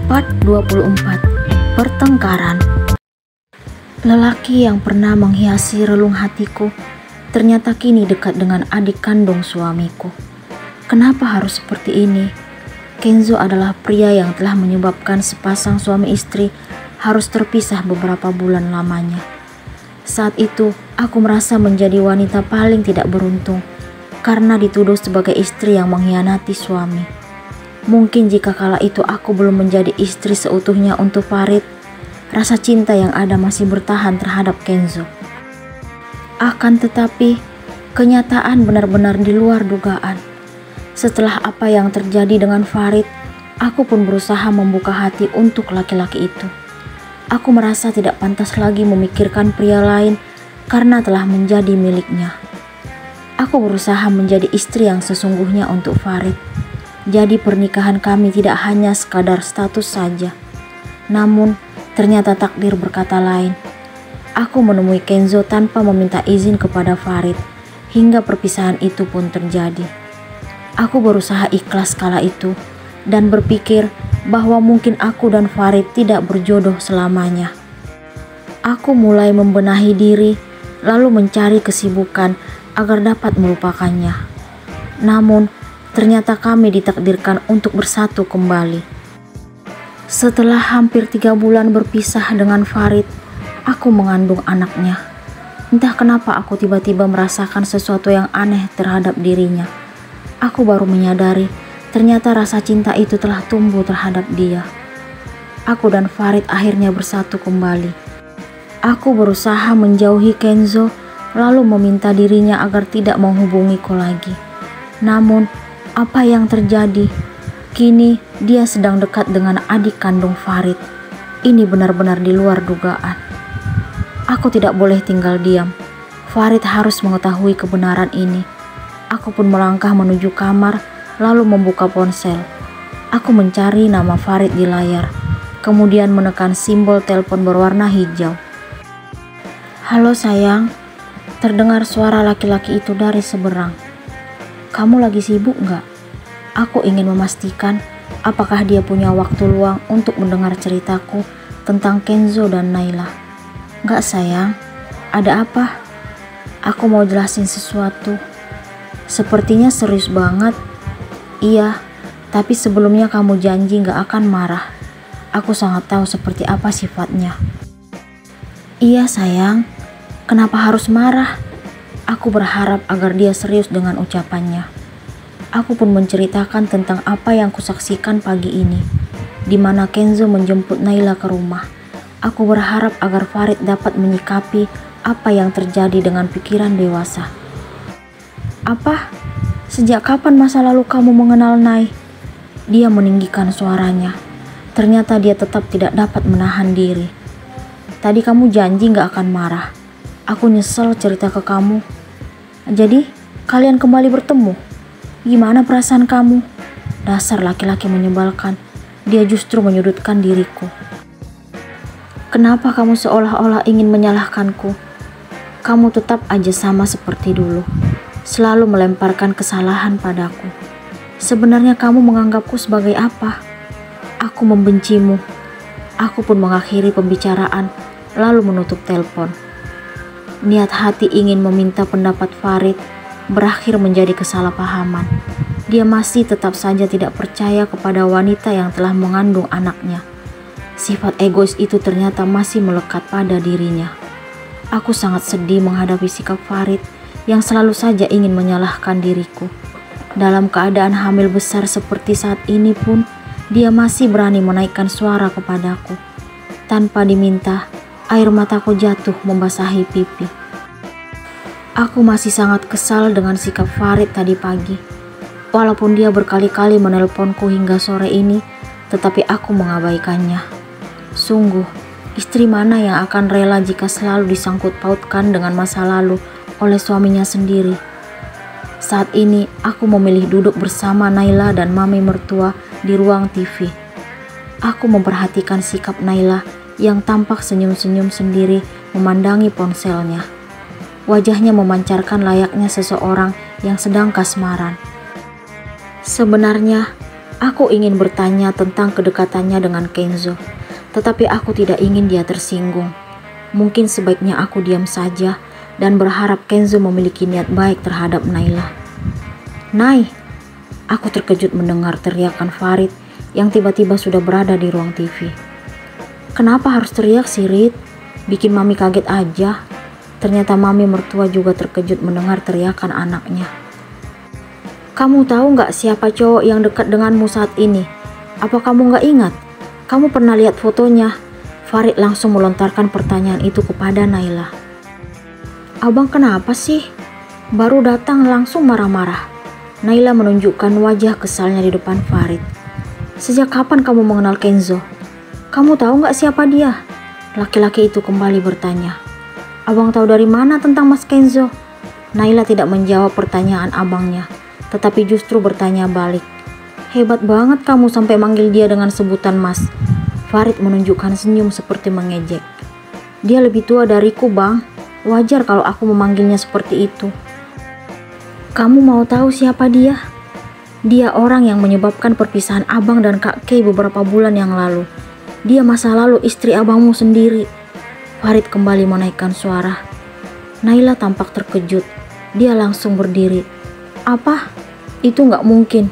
Part 24. Pertengkaran. Lelaki yang pernah menghiasi relung hatiku ternyata kini dekat dengan adik kandung suamiku. Kenapa harus seperti ini? Kenzo adalah pria yang telah menyebabkan sepasang suami istri harus terpisah beberapa bulan lamanya. Saat itu, aku merasa menjadi wanita paling tidak beruntung karena dituduh sebagai istri yang mengkhianati suami. Mungkin jika kala itu aku belum menjadi istri seutuhnya untuk Farid, rasa cinta yang ada masih bertahan terhadap Kenzo. Akan tetapi, kenyataan benar-benar di luar dugaan. Setelah apa yang terjadi dengan Farid, aku pun berusaha membuka hati untuk laki-laki itu. Aku merasa tidak pantas lagi memikirkan pria lain karena telah menjadi miliknya. Aku berusaha menjadi istri yang sesungguhnya untuk Farid. Jadi pernikahan kami tidak hanya sekadar status saja. Namun, ternyata takdir berkata lain. Aku menemui Kenzo tanpa meminta izin kepada Farid, hingga perpisahan itu pun terjadi. Aku berusaha ikhlas kala itu, dan berpikir bahwa mungkin aku dan Farid tidak berjodoh selamanya. Aku mulai membenahi diri, lalu mencari kesibukan agar dapat melupakannya. Namun, ternyata kami ditakdirkan untuk bersatu kembali. Setelah hampir 3 bulan berpisah dengan Farid, aku mengandung anaknya. Entah kenapa aku tiba-tiba merasakan sesuatu yang aneh terhadap dirinya. Aku baru menyadari ternyata rasa cinta itu telah tumbuh terhadap dia. Aku dan Farid akhirnya bersatu kembali. Aku berusaha menjauhi Kenzo, lalu meminta dirinya agar tidak menghubungiku lagi. Namun, apa yang terjadi? Kini dia sedang dekat dengan adik kandung Farid. Ini benar-benar di luar dugaan. Aku tidak boleh tinggal diam. Farid harus mengetahui kebenaran ini. Aku pun melangkah menuju kamar, lalu membuka ponsel. Aku mencari nama Farid di layar, kemudian menekan simbol telepon berwarna hijau. "Halo sayang," terdengar suara laki-laki itu dari seberang. "Kamu lagi sibuk nggak?" Aku ingin memastikan apakah dia punya waktu luang untuk mendengar ceritaku tentang Kenzo dan Naila. "Nggak sayang, ada apa?" "Aku mau jelasin sesuatu." "Sepertinya serius banget." "Iya, tapi sebelumnya kamu janji nggak akan marah. Aku sangat tahu seperti apa sifatnya." "Iya sayang, kenapa harus marah?" Aku berharap agar dia serius dengan ucapannya. Aku pun menceritakan tentang apa yang kusaksikan pagi ini, di mana Kenzo menjemput Naila ke rumah. Aku berharap agar Farid dapat menyikapi apa yang terjadi dengan pikiran dewasa. "Apa? Sejak kapan masa lalu kamu mengenal Nay?" Dia meninggikan suaranya. Ternyata dia tetap tidak dapat menahan diri. "Tadi kamu janji gak akan marah. Aku nyesel cerita ke kamu. Jadi, kalian kembali bertemu? Gimana perasaan kamu?" Dasar laki-laki menyebalkan. Dia justru menyudutkan diriku. "Kenapa kamu seolah-olah ingin menyalahkanku? Kamu tetap aja sama seperti dulu. Selalu melemparkan kesalahan padaku. Sebenarnya kamu menganggapku sebagai apa?" "Aku membencimu." Aku pun mengakhiri pembicaraan, lalu menutup telepon. Niat hati ingin meminta pendapat Farid berakhir menjadi kesalahpahaman. Dia masih tetap saja tidak percaya kepada wanita yang telah mengandung anaknya. Sifat egois itu ternyata masih melekat pada dirinya. Aku sangat sedih menghadapi sikap Farid yang selalu saja ingin menyalahkan diriku. Dalam keadaan hamil besar seperti saat ini pun, dia masih berani menaikkan suara kepadaku. Tanpa diminta, air mataku jatuh membasahi pipi. Aku masih sangat kesal dengan sikap Farid tadi pagi. Walaupun dia berkali-kali menelponku hingga sore ini, tetapi aku mengabaikannya. Sungguh, istri mana yang akan rela jika selalu disangkut pautkan dengan masa lalu oleh suaminya sendiri? Saat ini, aku memilih duduk bersama Naila dan mami mertua di ruang TV. Aku memperhatikan sikap Naila yang tampak senyum-senyum sendiri memandangi ponselnya. Wajahnya memancarkan layaknya seseorang yang sedang kasmaran. Sebenarnya, Aku ingin bertanya tentang kedekatannya dengan Kenzo, tetapi aku tidak ingin dia tersinggung. Mungkin sebaiknya aku diam saja dan berharap Kenzo memiliki niat baik terhadap Naila. "Nay!" Aku terkejut mendengar teriakan Farid yang tiba-tiba sudah berada di ruang TV. "Kenapa harus teriak sih, Rit? Bikin mami kaget aja." Ternyata mami mertua juga terkejut mendengar teriakan anaknya. "Kamu tahu nggak siapa cowok yang dekat denganmu saat ini? Apa kamu nggak ingat? Kamu pernah lihat fotonya?" Farid langsung melontarkan pertanyaan itu kepada Naila. "Abang kenapa sih? Baru datang langsung marah-marah." Naila menunjukkan wajah kesalnya di depan Farid. "Sejak kapan kamu mengenal Kenzo? Kamu tahu nggak siapa dia?" Laki-laki itu kembali bertanya. "Abang tahu dari mana tentang Mas Kenzo?" Naila tidak menjawab pertanyaan abangnya, tetapi justru bertanya balik. "Hebat banget kamu sampai manggil dia dengan sebutan Mas." Farid menunjukkan senyum seperti mengejek. "Dia lebih tua dariku, Bang. Wajar kalau aku memanggilnya seperti itu." "Kamu mau tahu siapa dia? Dia orang yang menyebabkan perpisahan abang dan Kak Kay beberapa bulan yang lalu. Dia masa lalu istri abangmu sendiri." Farid kembali menaikkan suara. Naila tampak terkejut. Dia langsung berdiri. "Apa? Itu nggak mungkin."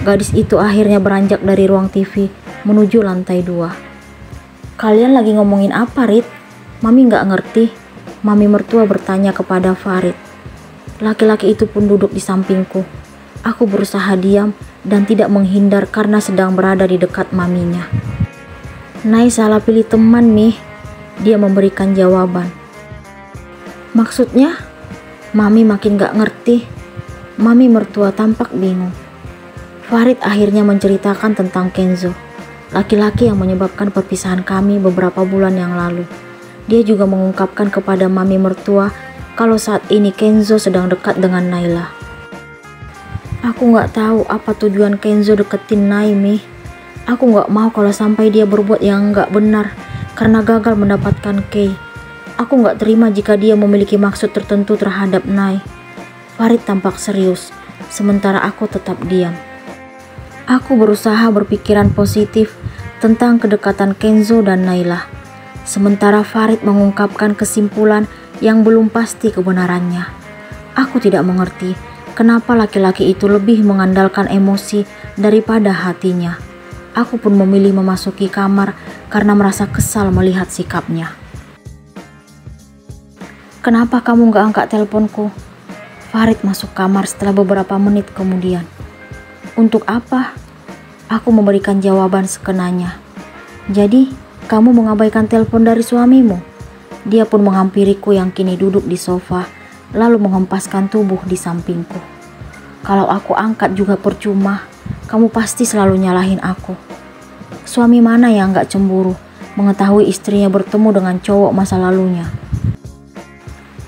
Gadis itu akhirnya beranjak dari ruang TV menuju lantai 2. "Kalian lagi ngomongin apa, Rit? Mami nggak ngerti." Mami mertua bertanya kepada Farid. Laki-laki itu pun duduk di sampingku. Aku berusaha diam dan tidak menghindar karena sedang berada di dekat maminya. "Nay salah pilih teman, Mih." Dia memberikan jawaban. "Maksudnya?" Mami makin gak ngerti. Mami mertua tampak bingung. Farid akhirnya menceritakan tentang Kenzo, laki-laki yang menyebabkan perpisahan kami beberapa bulan yang lalu. Dia juga mengungkapkan kepada mami mertua kalau saat ini Kenzo sedang dekat dengan Naila. "Aku gak tahu apa tujuan Kenzo deketin Naimi. Aku gak mau kalau sampai dia berbuat yang gak benar karena gagal mendapatkan Kay. Aku gak terima jika dia memiliki maksud tertentu terhadap Nay." Farid tampak serius, sementara aku tetap diam. Aku berusaha berpikiran positif tentang kedekatan Kenzo dan Naila, sementara Farid mengungkapkan kesimpulan yang belum pasti kebenarannya. Aku tidak mengerti kenapa laki-laki itu lebih mengandalkan emosi daripada hatinya. Aku pun memilih memasuki kamar karena merasa kesal melihat sikapnya. "Kenapa kamu gak angkat teleponku?" Farid masuk kamar setelah beberapa menit kemudian. "Untuk apa?" Aku memberikan jawaban sekenanya. "Jadi, kamu mengabaikan telepon dari suamimu?" Dia pun menghampiriku yang kini duduk di sofa, lalu menghempaskan tubuh di sampingku. "Kalau aku angkat juga percuma. Kamu pasti selalu nyalahin aku. Suami mana yang gak cemburu mengetahui istrinya bertemu dengan cowok masa lalunya?"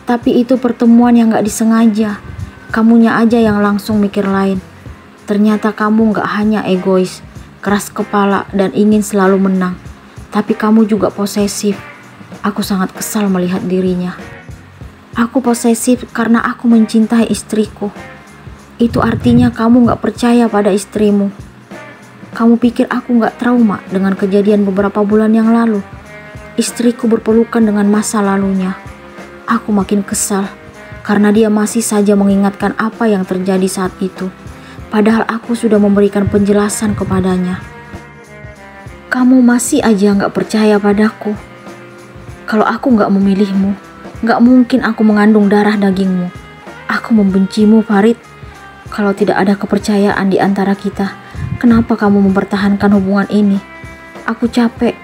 "Tapi itu pertemuan yang gak disengaja. Kamunya aja yang langsung mikir lain. Ternyata kamu gak hanya egois, keras kepala dan ingin selalu menang, tapi kamu juga posesif." Aku sangat kesal melihat dirinya. "Aku posesif karena aku mencintai istriku. Itu artinya kamu gak percaya pada istrimu. Kamu pikir aku gak trauma dengan kejadian beberapa bulan yang lalu? Istriku berpelukan dengan masa lalunya." Aku makin kesal karena dia masih saja mengingatkan apa yang terjadi saat itu, padahal aku sudah memberikan penjelasan kepadanya. "Kamu masih aja gak percaya padaku. Kalau aku gak memilihmu, gak mungkin aku mengandung darah dagingmu. Aku membencimu, Farid. Kalau tidak ada kepercayaan di antara kita, kenapa kamu mempertahankan hubungan ini? Aku capek.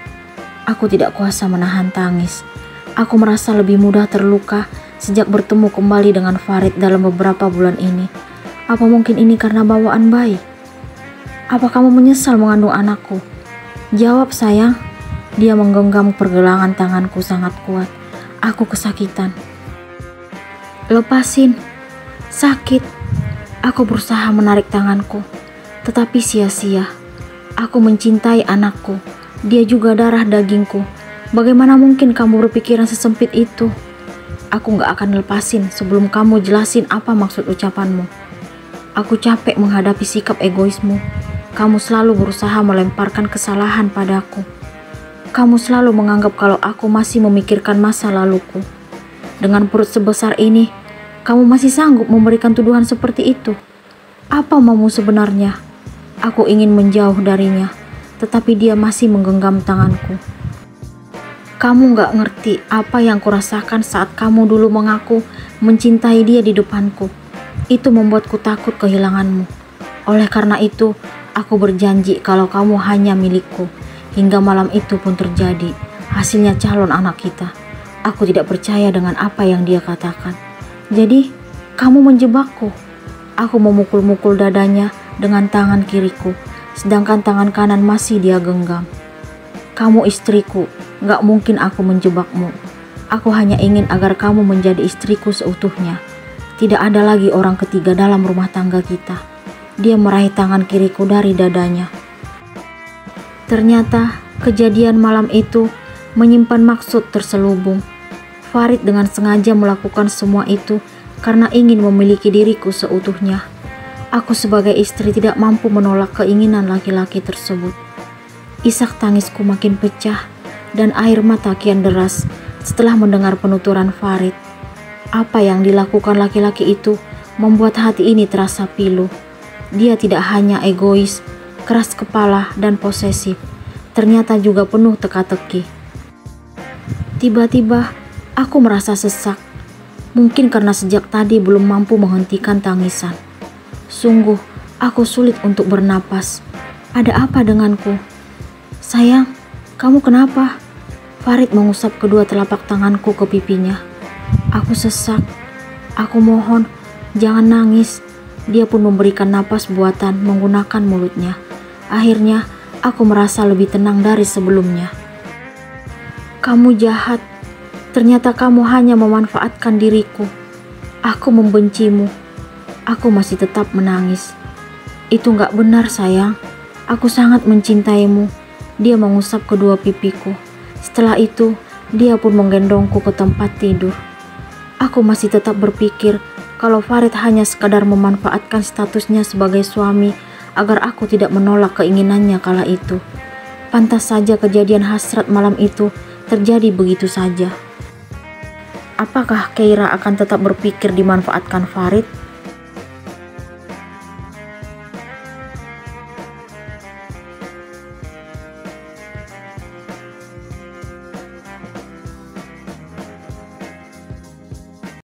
Aku tidak kuasa menahan tangis. Aku merasa lebih mudah terluka sejak bertemu kembali dengan Farid dalam beberapa bulan ini. Apa mungkin ini karena bawaan bayi? Apa kamu menyesal mengandung anakku? Jawab, sayang." Dia menggenggam pergelangan tanganku sangat kuat. Aku kesakitan. "Lepasin. Sakit." Aku berusaha menarik tanganku, tetapi sia-sia. Aku mencintai anakku. Dia juga darah dagingku. Bagaimana mungkin kamu berpikiran sesempit itu? Aku gak akan lepasin sebelum kamu jelasin apa maksud ucapanmu. Aku capek menghadapi sikap egoismu. kamu selalu berusaha melemparkan kesalahan padaku. Kamu selalu menganggap kalau aku masih memikirkan masa laluku. Dengan perut sebesar ini, kamu masih sanggup memberikan tuduhan seperti itu. Apa maumu sebenarnya? Aku ingin menjauh darinya, tetapi dia masih menggenggam tanganku. Kamu gak ngerti apa yang kurasakan saat kamu dulu mengaku mencintai dia di depanku. Itu membuatku takut kehilanganmu. Oleh karena itu, aku berjanji kalau kamu hanya milikku. Hingga malam itu pun terjadi, hasilnya calon anak kita. Aku tidak percaya dengan apa yang dia katakan. Jadi, kamu menjebakku. Aku memukul-mukul dadanya dengan tangan kiriku, sedangkan tangan kanan masih dia genggam. Kamu istriku, gak mungkin aku menjebakmu. Aku hanya ingin agar kamu menjadi istriku seutuhnya. Tidak ada lagi orang ketiga dalam rumah tangga kita. Dia meraih tangan kiriku dari dadanya. Ternyata kejadian malam itu menyimpan maksud terselubung. Farid dengan sengaja melakukan semua itu karena ingin memiliki diriku seutuhnya. Aku sebagai istri tidak mampu menolak keinginan laki-laki tersebut. Isak tangisku makin pecah dan air mata kian deras setelah mendengar penuturan Farid. Apa yang dilakukan laki-laki itu membuat hati ini terasa pilu. Dia tidak hanya egois, keras kepala dan posesif, ternyata juga penuh teka-teki. Tiba-tiba aku merasa sesak, mungkin karena sejak tadi belum mampu menghentikan tangisan. Sungguh, aku sulit untuk bernapas. Ada apa denganku? Sayang, kamu kenapa? Farid mengusap kedua telapak tanganku ke pipinya. Aku sesak. Aku mohon, jangan nangis. Dia pun memberikan napas buatan menggunakan mulutnya. Akhirnya, aku merasa lebih tenang dari sebelumnya. Kamu jahat. Ternyata kamu hanya memanfaatkan diriku. Aku membencimu. Aku masih tetap menangis. Itu gak benar, sayang. Aku sangat mencintaimu. Dia mengusap kedua pipiku. Setelah itu, dia pun menggendongku ke tempat tidur. Aku masih tetap berpikir kalau Farid hanya sekadar memanfaatkan statusnya sebagai suami agar aku tidak menolak keinginannya kala itu. Pantas saja kejadian hasrat malam itu terjadi begitu saja. Apakah Keira akan tetap berpikir dimanfaatkan Farid?